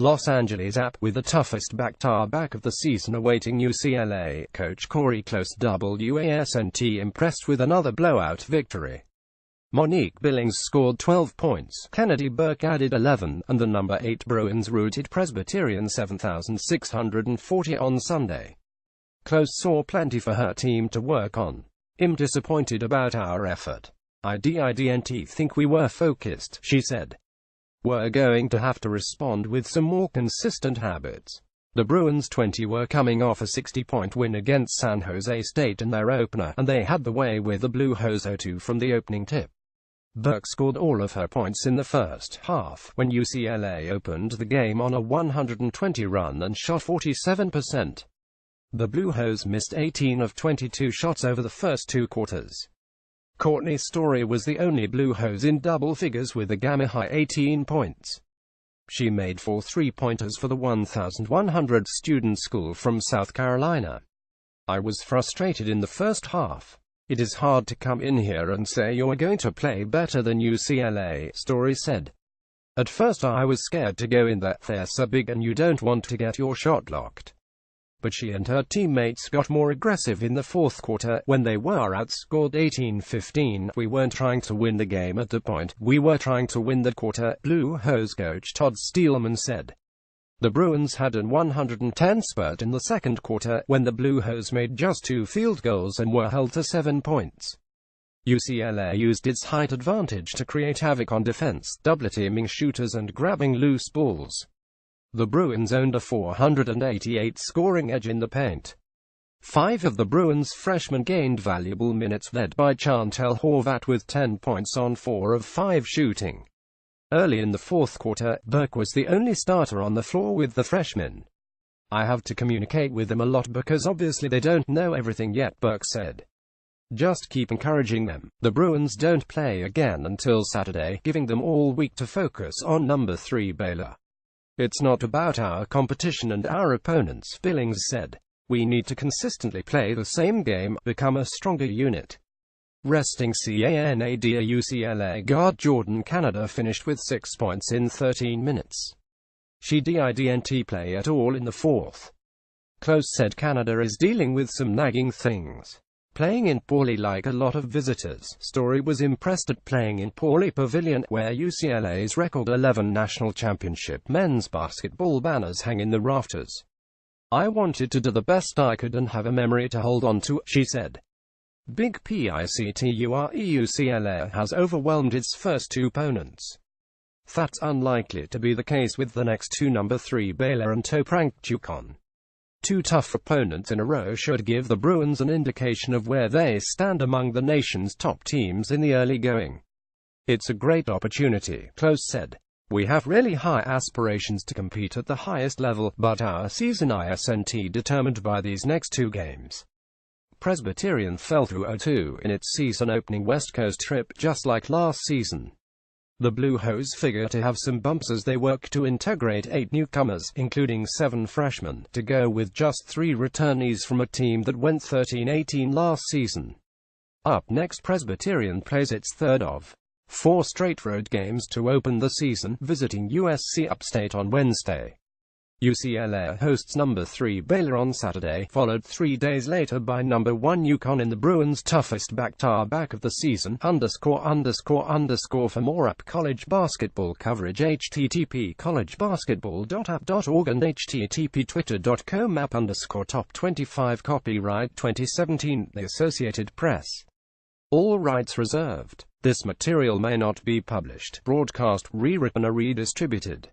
Los Angeles app with the toughest back-to-back of the season awaiting UCLA. Coach Cori Close wasnt impressed with another blowout victory. Monique Billings scored 12 points, Kennedy Burke added 11, and the number 8 Bruins routed Presbyterian 7,640 on Sunday. Close saw plenty for her team to work on. "I'm disappointed about our effort. I didn't think we were focused," she said. "We're going to have to respond with some more consistent habits." The Bruins 20 were coming off a 60-point win against San Jose State in their opener, and they had the way with the Blue Hose 0-2 from the opening tip. Burke scored all of her points in the first half, when UCLA opened the game on a 120 run and shot 47%. The Blue Hose missed 18 of 22 shots over the first 2 quarters. Courtney Story was the only Blue Hose in double figures with a Gamma-high 18 points. She made 4 three-pointers for the 1,100-student school from South Carolina. "I was frustrated in the first half. It is hard to come in here and say you're going to play better than UCLA," Story said. "At first I was scared to go in there. They're so big and you don't want to get your shot blocked." But she and her teammates got more aggressive in the fourth quarter, when they were outscored 18-15. "We weren't trying to win the game at that point, we were trying to win the quarter," Blue Hose coach Todd Steelman said. The Bruins had an 110 spurt in the second quarter, when the Blue Hose made just 2 field goals and were held to 7 points. UCLA used its height advantage to create havoc on defense, double-teaming shooters and grabbing loose balls. The Bruins owned a 488 scoring edge in the paint. 5 of the Bruins freshmen gained valuable minutes, led by Chantel Horvat with 10 points on 4 of 5 shooting. Early in the fourth quarter, Burke was the only starter on the floor with the freshmen. "I have to communicate with them a lot because obviously they don't know everything yet," Burke said. "Just keep encouraging them. The Bruins don't play again until Saturday, giving them all week to focus on number 3 Baylor. It's not about our competition and our opponents," Billings said. "We need to consistently play the same game, become a stronger unit." Resting CANADA UCLA guard Jordan Canada finished with 6 points in 13 minutes. She didn't play at all in the fourth. Close said Canada is dealing with some nagging things. "Playing in Pauley like a lot of visitors." Story was impressed at playing in Pauley Pavilion, where UCLA's record 11 national championship men's basketball banners hang in the rafters. "I wanted to do the best I could and have a memory to hold on to," she said. Big picture, UCLA has overwhelmed its first 2 opponents. That's unlikely to be the case with the next 2, number 3 Baylor and top-ranked UConn. 2 tough opponents in a row should give the Bruins an indication of where they stand among the nation's top teams in the early going. "It's a great opportunity," Close said. "We have really high aspirations to compete at the highest level, but our season isn't determined by these next 2 games." Presbyterian fell through 0-2 in its season-opening West Coast trip, just like last season. The Blue Hose figure to have some bumps as they work to integrate 8 newcomers, including 7 freshmen, to go with just 3 returnees from a team that went 13-18 last season. Up next, Presbyterian plays its third of 4 straight road games to open the season, visiting USC Upstate on Wednesday. UCLA hosts number 3 Baylor on Saturday, followed 3 days later by number 1 UConn in the Bruins' toughest back-to-back of the season. _____ For more app college basketball coverage, http://collegebasketball.app.org and http://twitter.com/app_top25 copyright 2017, The Associated Press. All rights reserved. This material may not be published, broadcast, rewritten or redistributed.